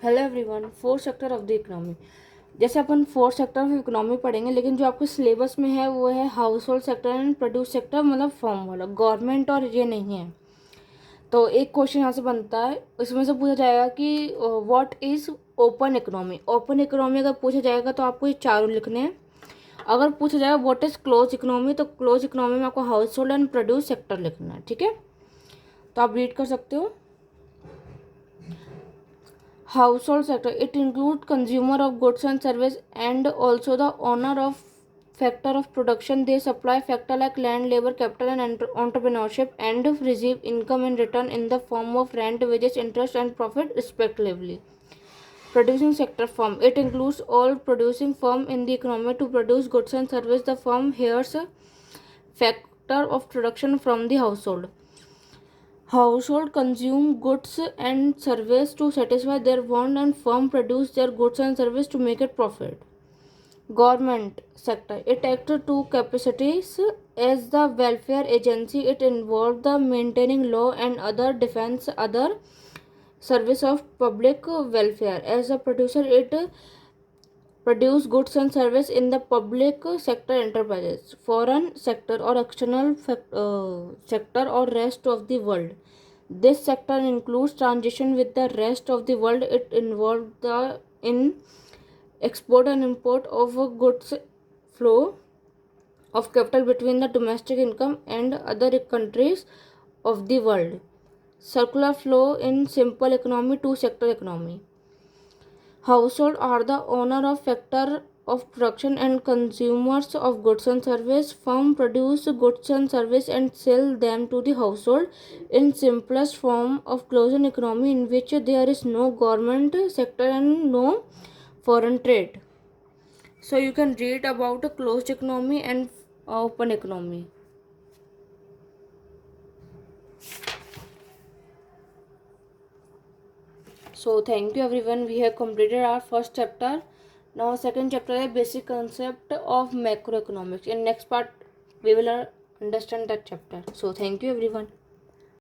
Hello everyone. Fourth sector of the economy. जैसे अपन fourth sector of economy पढ़ेंगे, लेकिन जो आपके सिलेबस में है वो है house hold sector and produce sector, मतलब फर्म वाला, गवर्नमेंट और ये नहीं है। तो एक क्वेश्चन यहाँ से बनता है, इसमें से पूछा जाएगा कि what is open economy. Open economy अगर पूछा जाएगा तो आपको ये चारों लिखने हैं। अगर पूछा जाएगा व्हाट इज क्लोज इकोनॉमी, तो क्लोज इकोनॉमी में आपको house hold and produce sector लिखना है। ठीक है, तो आप रीड कर सकते हो। Household sector, it includes consumer of goods and service and also the owner of factor of production. They supply factor like land, labor, capital and entrepreneurship and receive income in return in the form of rent, wages, interest and profit respectively. Producing sector firm, it includes all producing firm in the economy to produce goods and service. The firm hears a factor of production from the household. Household consume goods and service to satisfy their want and firm produce their goods and service to make it profit. Government sector, it acts to capacities as the welfare agency. It involves the maintaining law and other defense other service of public welfare. As a producer, it produce goods and service in the public sector enterprises, foreign sector or external sector or rest of the world. This sector includes transition with the rest of the world. It involves the in export and import of goods, flow of capital between the domestic income and other countries of the world. Circular flow in simple economy, two sector economy. Household are the owner of factor of production and consumers of goods and service. Firm produce goods and service and sell them to the household in simplest form of closed economy in which there is no government sector and no foreign trade. So you can read about a closed economy and open economy. So thank you everyone. We have completed our first chapter. Now second chapter is basic concept of macroeconomics. In next part we will understand that chapter. So thank you everyone.